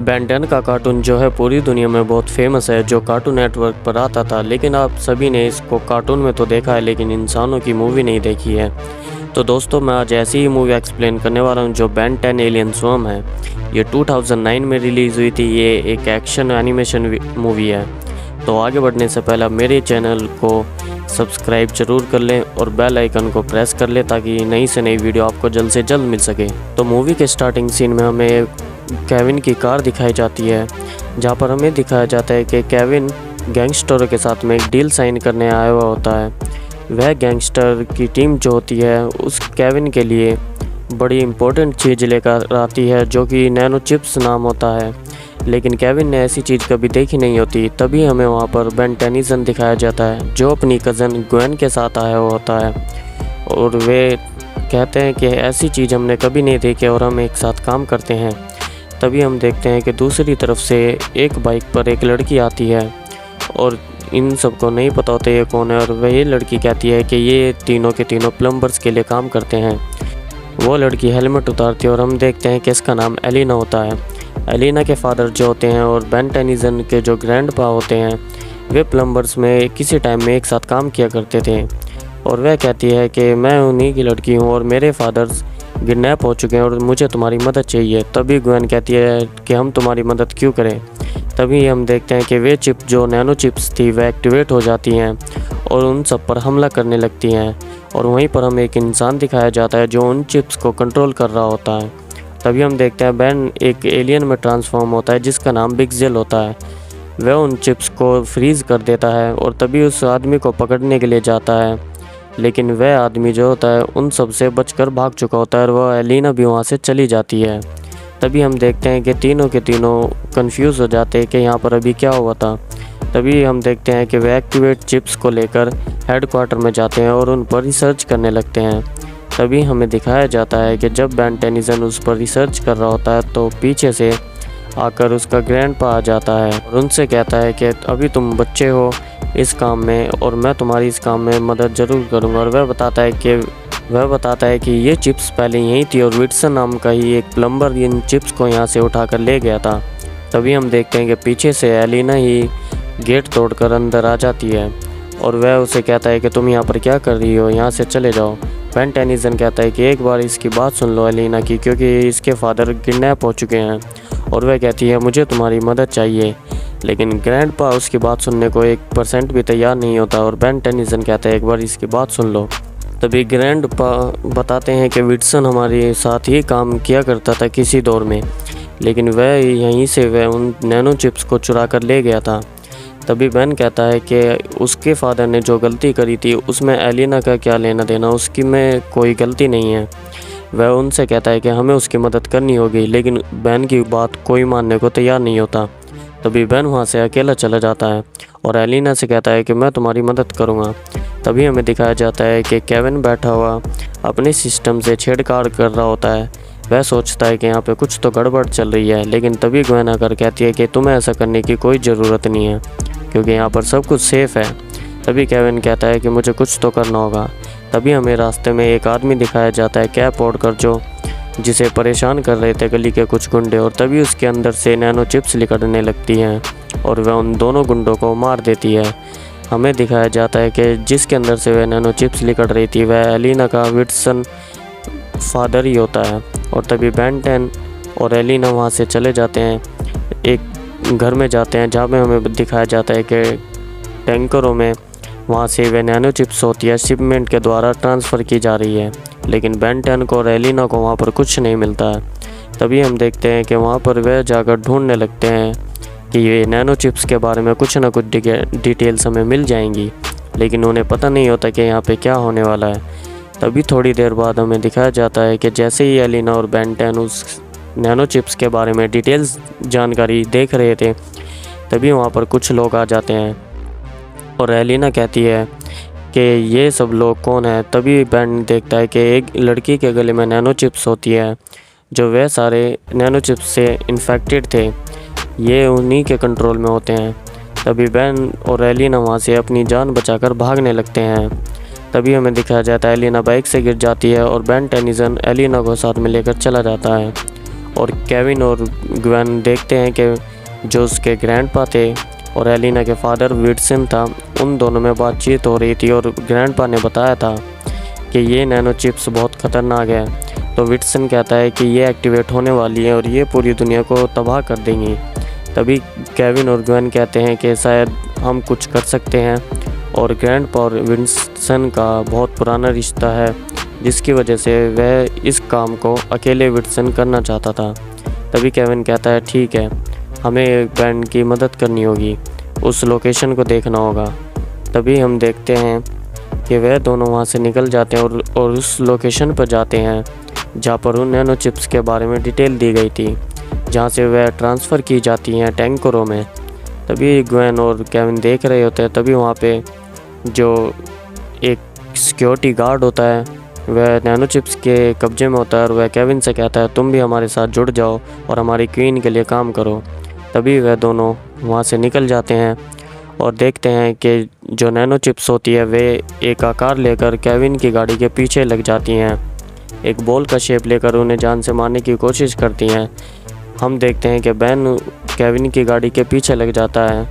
Ben 10 का cartoon जो है पूरी दुनिया में बहुत फेमस है, जो कार्टून नेटवर्क पर आता था। लेकिन आप सभी ने इसको कार्टून में तो देखा है, लेकिन इंसानों की मूवी नहीं देखी है। तो दोस्तों, मैं आज ऐसी ही मूवी एक्सप्लेन करने वाला हूँ जो बेन 10 एलियन स्वॉर्म है। ये 2009 में रिलीज़ हुई थी। ये एक एक्शन एनिमेशन मूवी है। तो आगे बढ़ने से पहले आप मेरे चैनल को सब्सक्राइब जरूर कर लें और बेल आइकन को प्रेस कर लें ताकि नई से नई वीडियो आपको जल्द से जल्द मिल सके। तो मूवी के स्टार्टिंग सीन में हमें केविन की कार दिखाई जाती है, जहाँ पर हमें दिखाया जाता है कि केविन गैंगस्टरों के साथ में एक डील साइन करने आया हुआ होता है। वह गैंगस्टर की टीम जो होती है उस केविन के लिए बड़ी इम्पोर्टेंट चीज़ लेकर आती है, जो कि नैनो चिप्स नाम होता है। लेकिन केविन ने ऐसी चीज़ कभी देखी नहीं होती। तभी हमें वहाँ पर बेन टेनिसन दिखाया जाता है, जो अपनी कज़न ग्वेन के साथ आया हुआ होता है। और वे कहते हैं कि ऐसी चीज़ हमने कभी नहीं देखी और हम एक साथ काम करते हैं। तभी हम देखते हैं कि दूसरी तरफ से एक बाइक पर एक लड़की आती है और इन सबको नहीं पता होता ये कौन है। और वही लड़की कहती है कि ये तीनों के तीनों प्लम्बर्स के लिए काम करते हैं। वो लड़की हेलमेट उतारती है और हम देखते हैं कि इसका नाम एलिना होता है। एलिना के फादर जो होते हैं और बेन टेनिसन के जो ग्रैंडपा होते हैं, वे प्लम्बर्स में किसी टाइम में एक साथ काम किया करते थे। और वह कहती है कि मैं उन्हीं की लड़की हूँ और मेरे फादर्स किडनैप हो चुके हैं और मुझे तुम्हारी मदद चाहिए। तभी ग्वेन कहती है कि हम तुम्हारी मदद क्यों करें। तभी हम देखते हैं कि वे चिप जो नैनो चिप्स थी वह एक्टिवेट हो जाती हैं और उन सब पर हमला करने लगती हैं। और वहीं पर हमें एक इंसान दिखाया जाता है जो उन चिप्स को कंट्रोल कर रहा होता है। तभी हम देखते हैं बेन एक एलियन में ट्रांसफॉर्म होता है जिसका नाम बिग जेल होता है। वह उन चिप्स को फ्रीज़ कर देता है और तभी उस आदमी को पकड़ने के लिए जाता है। लेकिन वह आदमी जो होता है उन सब से बचकर भाग चुका होता है और वह एलिना भी वहाँ से चली जाती है। तभी हम देखते हैं कि तीनों के तीनों कंफ्यूज हो जाते हैं कि यहाँ पर अभी क्या हुआ था। तभी हम देखते हैं कि वह एक्टिवेट चिप्स को लेकर हेडक्वार्टर में जाते हैं और उन पर रिसर्च करने लगते हैं। तभी हमें दिखाया जाता है कि जब बेन टेनिसन उस पर रिसर्च कर रहा होता है तो पीछे से आकर उसका ग्रैंडपा आ जाता है और उनसे कहता है कि अभी तुम बच्चे हो इस काम में और मैं तुम्हारी इस काम में मदद ज़रूर करूँगा। और वह बताता है कि ये चिप्स पहले यहीं थी और विटसन नाम का ही एक प्लम्बर इन चिप्स को यहाँ से उठाकर ले गया था। तभी हम देखते हैं कि पीछे से एलिना ही गेट तोड़कर अंदर आ जाती है और वह उसे कहता है कि तुम यहाँ पर क्या कर रही हो, यहाँ से चले जाओ। बेन टेनिसन कहता है कि एक बार इसकी बात सुन लो एलिना की, क्योंकि इसके फादर किडनैप हो चुके हैं। और वह कहती है मुझे तुम्हारी मदद चाहिए। लेकिन ग्रैंडपा उसकी बात सुनने को 1% भी तैयार नहीं होता और बेन टेनिसन कहता है एक बार इसकी बात सुन लो। तभी ग्रैंडपा बताते हैं कि विटसन हमारे साथ ही काम किया करता था किसी दौर में, लेकिन वह उन नैनो चिप्स को चुरा कर ले गया था। तभी बेन कहता है कि उसके फादर ने जो गलती करी थी उसमें एलिना का क्या लेना देना, उसकी में कोई गलती नहीं है। वह उनसे कहता है कि हमें उसकी मदद करनी होगी, लेकिन बेन की बात कोई मानने को तैयार नहीं होता। तभी बेन वहाँ से अकेला चला जाता है और एलिना से कहता है कि मैं तुम्हारी मदद करूँगा। तभी हमें दिखाया जाता है कि केविन बैठा हुआ अपने सिस्टम से छेड़छाड़ कर रहा होता है। वह सोचता है कि यहाँ पे कुछ तो गड़बड़ चल रही है, लेकिन तभी ग्वेन आकर कहती है कि तुम्हें ऐसा करने की कोई ज़रूरत नहीं है क्योंकि यहाँ पर सब कुछ सेफ़ है। तभी केविन कहता है कि मुझे कुछ तो करना होगा। तभी हमें रास्ते में एक आदमी दिखाया जाता है कैप ओढ़कर, जिसे परेशान कर रहे थे गली के कुछ गुंडे। और तभी उसके अंदर से नैनो चिप्स निकलने लगती हैं और वह उन दोनों गुंडों को मार देती है। हमें दिखाया जाता है कि जिसके अंदर से वह नैनो चिप्स निकल रही थी वह एलिना का विटसन फादर ही होता है। और तभी बेन 10 और एलिना वहाँ से चले जाते हैं, एक घर में जाते हैं जहाँ में हमें दिखाया जाता है कि टैंकरों में वहाँ से वह नैनो चिप्स होती है शिपमेंट के द्वारा ट्रांसफ़र की जा रही है। लेकिन बेन 10 को और एलिना को वहाँ पर कुछ नहीं मिलता है। तभी हम देखते हैं कि वहाँ पर वह जाकर ढूंढने लगते हैं कि ये नैनो चिप्स के बारे में कुछ ना कुछ डिटेल्स हमें मिल जाएंगी, लेकिन उन्हें पता नहीं होता कि यहाँ पे क्या होने वाला है। तभी थोड़ी देर बाद हमें दिखाया जाता है कि जैसे ही एलिना और बेन 10 उस नैनो चिप्स के बारे में डिटेल्स जानकारी देख रहे थे, तभी वहाँ पर कुछ लोग आ जाते हैं और एलिना कहती है कि ये सब लोग कौन है। तभी बेन देखता है कि एक लड़की के गले में नैनो चिप्स होती है, जो वह सारे नैनो चिप्स से इन्फेक्टेड थे, ये उन्हीं के कंट्रोल में होते हैं। तभी बेन और एलिना वहाँ से अपनी जान बचाकर भागने लगते हैं। तभी हमें दिखाया जाता है एलिना बाइक से गिर जाती है और बेन टेनिसन एलिना को साथ में लेकर चला जाता है और केविन और ग्वेन देखते हैं कि जो उसके ग्रैंडपा थे और एलिना के फादर विटसन था, उन दोनों में बातचीत हो रही थी और ग्रैंडपा ने बताया था कि ये नैनो चिप्स बहुत ख़तरनाक है। तो विटसन कहता है कि ये एक्टिवेट होने वाली है और ये पूरी दुनिया को तबाह कर देंगी। तभी केविन और ग्वेन कहते हैं कि शायद हम कुछ कर सकते हैं, और ग्रैंडपा और विटसन का बहुत पुराना रिश्ता है, जिसकी वजह से वह इस काम को अकेले विटसन करना चाहता था। तभी केविन कहता है ठीक है, हमें बैंड की मदद करनी होगी, उस लोकेशन को देखना होगा। तभी हम देखते हैं कि वह दोनों वहाँ से निकल जाते हैं और उस लोकेशन पर जाते हैं जहाँ पर उन नैनो चिप्स के बारे में डिटेल दी गई थी, जहाँ से वह ट्रांसफ़र की जाती हैं टैंकरों में। तभी ग्वेन और केविन देख रहे होते हैं, तभी वहाँ पे जो एक सिक्योरिटी गार्ड होता है वह नैनो चिप्स के कब्जे में होता है और वह केविन से कहता है तुम भी हमारे साथ जुड़ जाओ और हमारी क्वीन के लिए काम करो। तभी वह दोनों वहाँ से निकल जाते हैं और देखते हैं कि जो नैनो चिप्स होती है वे एक आकार लेकर केविन की गाड़ी के पीछे लग जाती हैं, एक बॉल का शेप लेकर उन्हें जान से मारने की कोशिश करती हैं। हम देखते हैं कि बैन केविन की गाड़ी के पीछे लग जाता है,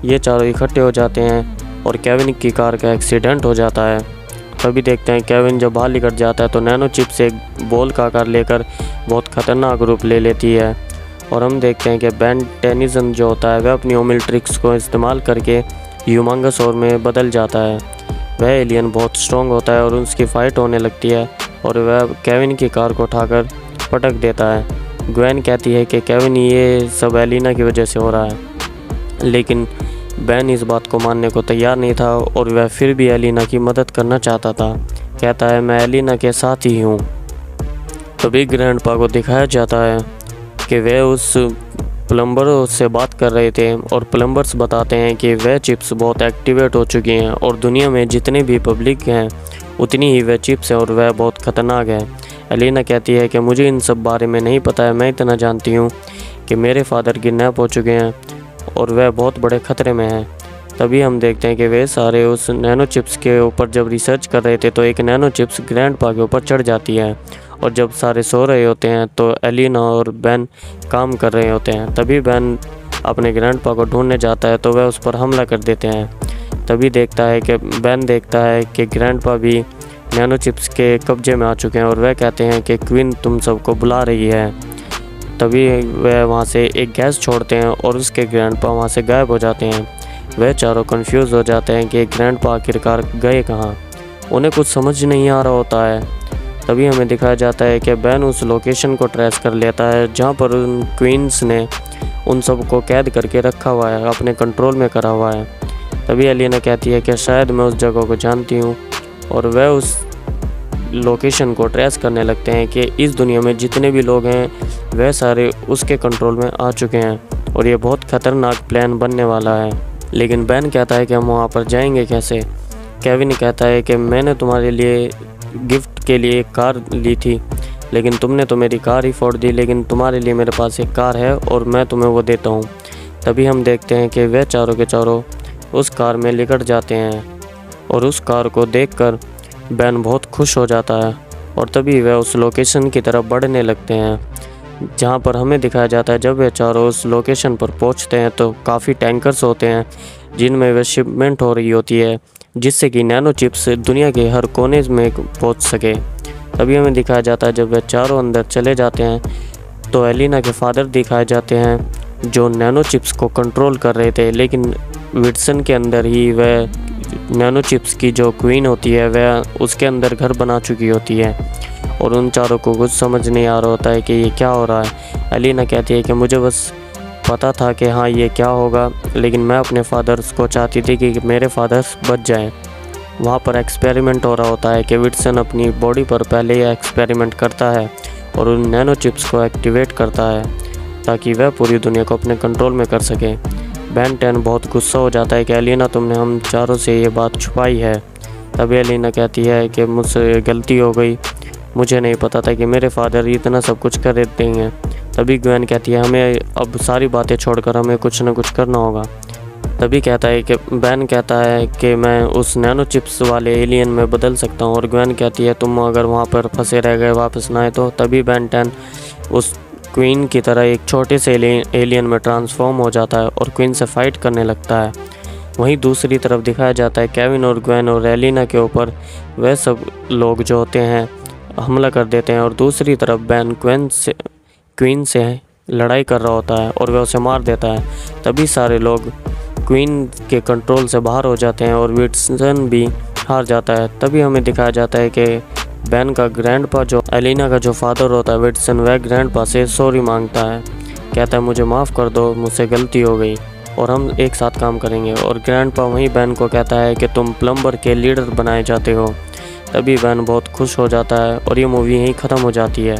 ये चारों इकट्ठे हो जाते हैं और केविन की कार का एक्सीडेंट हो जाता है। तभी देखते हैं केविन जब बाहर निकल जाता है तो नैनो चिप्स एक बॉल का आकार लेकर बहुत ख़तरनाक रूप ले लेती है, और हम देखते हैं कि बैन टेनिसन जो होता है वह अपनी ओमिल्ट्रिक्स को इस्तेमाल करके ह्यूमंगसौर में बदल जाता है। वह एलियन बहुत स्ट्रॉन्ग होता है और उसकी फ़ाइट होने लगती है और वह केविन की कार को उठाकर पटक देता है। ग्वेन कहती है कि केविन ये सब एलिना की वजह से हो रहा है, लेकिन बैन इस बात को मानने को तैयार नहीं था और वह फिर भी एलिना की मदद करना चाहता था। कहता है मैं एलिना के साथ ही हूँ। तभी ग्रैंडपा को दिखाया जाता है कि वह उस प्लम्बर से बात कर रहे थे और प्लम्बर्स बताते हैं कि वह चिप्स बहुत एक्टिवेट हो चुकी हैं और दुनिया में जितने भी पब्लिक हैं उतनी ही वह चिप्स हैं और वह बहुत ख़तरनाक है। एलिना कहती है कि मुझे इन सब बारे में नहीं पता है, मैं इतना जानती हूँ कि मेरे फादर किडनैप हो चुके हैं और वह बहुत बड़े ख़तरे में हैं। तभी हम देखते हैं कि वे सारे उस नैनो चिप्स के ऊपर जब रिसर्च कर रहे थे तो एक नैनो चिप्स ग्रैंडपा के ऊपर चढ़ जाती है, और जब सारे सो रहे होते हैं तो एलिना और बैन काम कर रहे होते हैं। तभी बैन अपने ग्रैंडपा को ढूंढने जाता है तो वह उस पर हमला कर देते हैं। तभी बैन देखता है कि ग्रैंडपा भी नैनो चिप्स के कब्जे में आ चुके हैं और वह कहते हैं कि क्वीन तुम सबको बुला रही है। तभी वह वहाँ से एक गैस छोड़ते हैं और उसके ग्रैंडपा वहाँ से गायब हो जाते हैं। वह चारों कंफ्यूज हो जाते हैं कि ग्रैंडपा आखिरकार गए कहाँ, उन्हें कुछ समझ नहीं आ रहा होता है। तभी हमें दिखाया जाता है कि बैन उस लोकेशन को ट्रेस कर लेता है जहाँ पर उन क्वींस ने उन सबको कैद करके रखा हुआ है, अपने कंट्रोल में करा हुआ है। तभी एलिना कहती है कि शायद मैं उस जगह को जानती हूँ, और वह उस लोकेशन को ट्रेस करने लगते हैं कि इस दुनिया में जितने भी लोग हैं वह सारे उसके कंट्रोल में आ चुके हैं और ये बहुत ख़तरनाक प्लान बनने वाला है। लेकिन बैन कहता है कि हम वहाँ पर जाएंगे कैसे। केविन कहता है कि मैंने तुम्हारे लिए गिफ्ट के लिए एक कार ली थी, लेकिन तुमने तो मेरी कार ही फोड़ दी, लेकिन तुम्हारे लिए मेरे पास एक कार है और मैं तुम्हें वो देता हूँ। तभी हम देखते हैं कि वह चारों के चारों उस कार में लिकट जाते हैं और उस कार को देखकर बैन बहुत खुश हो जाता है, और तभी वह उस लोकेशन की तरफ बढ़ने लगते हैं जहाँ पर हमें दिखाया जाता है जब वे चारों उस लोकेशन पर पहुँचते हैं तो काफ़ी टैंकर्स होते हैं जिनमें वह शिपमेंट हो रही होती है, जिससे कि नैनो चिप्स दुनिया के हर कोने में पहुंच सके। तभी हमें दिखाया जाता है जब वे चारों अंदर चले जाते हैं तो एलिना के फादर दिखाए जाते हैं जो नैनो चिप्स को कंट्रोल कर रहे थे, लेकिन विटसन के अंदर ही वह नैनो चिप्स की जो क्वीन होती है वह उसके अंदर घर बना चुकी होती है, और उन चारों को कुछ समझ नहीं आ रहा होता है कि ये क्या हो रहा है। एलिना कहती है कि मुझे बस पता था कि हाँ ये क्या होगा, लेकिन मैं अपने फादर्स को चाहती थी कि मेरे फादर्स बच जाएं। वहाँ पर एक्सपेरिमेंट हो रहा होता है कि विटसन अपनी बॉडी पर पहले ही एक्सपेरिमेंट करता है और उन नैनो चिप्स को एक्टिवेट करता है ताकि वह पूरी दुनिया को अपने कंट्रोल में कर सके। बैन 10 बहुत गुस्सा हो जाता है कि एलिना तुमने हम चारों से ये बात छुपाई है। तभी एलिना कहती है कि मुझसे गलती हो गई, मुझे नहीं पता था कि मेरे फादर इतना सब कुछ कर देंगे। तभी ग्वेन कहती है हमें अब सारी बातें छोड़कर हमें कुछ ना कुछ करना होगा। तभी बैन कहता है कि मैं उस नैनो चिप्स वाले एलियन में बदल सकता हूँ, और ग्वेन कहती है तुम अगर वहाँ पर फंसे रह गए वापस ना आए तो। तभी बैन 10 उस क्वीन की तरह एक छोटे से एलियन में ट्रांसफॉर्म हो जाता है और क्वीन से फाइट करने लगता है। वहीं दूसरी तरफ दिखाया जाता है केविन और ग्वेन और एलिना के ऊपर वह सब लोग जो होते हैं हमला कर देते हैं, और दूसरी तरफ बैन क्वीन से लड़ाई कर रहा होता है और वह उसे मार देता है। तभी सारे लोग क्वीन के कंट्रोल से बाहर हो जाते हैं और विटसन भी हार जाता है। तभी हमें दिखाया जाता है कि बैन का ग्रैंडपा, जो एलिना का जो फादर होता है विटसन, वह ग्रैंडपा से सॉरी मांगता है, कहता है मुझे माफ़ कर दो, मुझसे गलती हो गई और हम एक साथ काम करेंगे। और ग्रैंडपा वहीं बैन को कहता है कि तुम प्लम्बर के लीडर बनाए जाते हो। तभी बैन बहुत खुश हो जाता है और ये मूवी यहीं ख़त्म हो जाती है।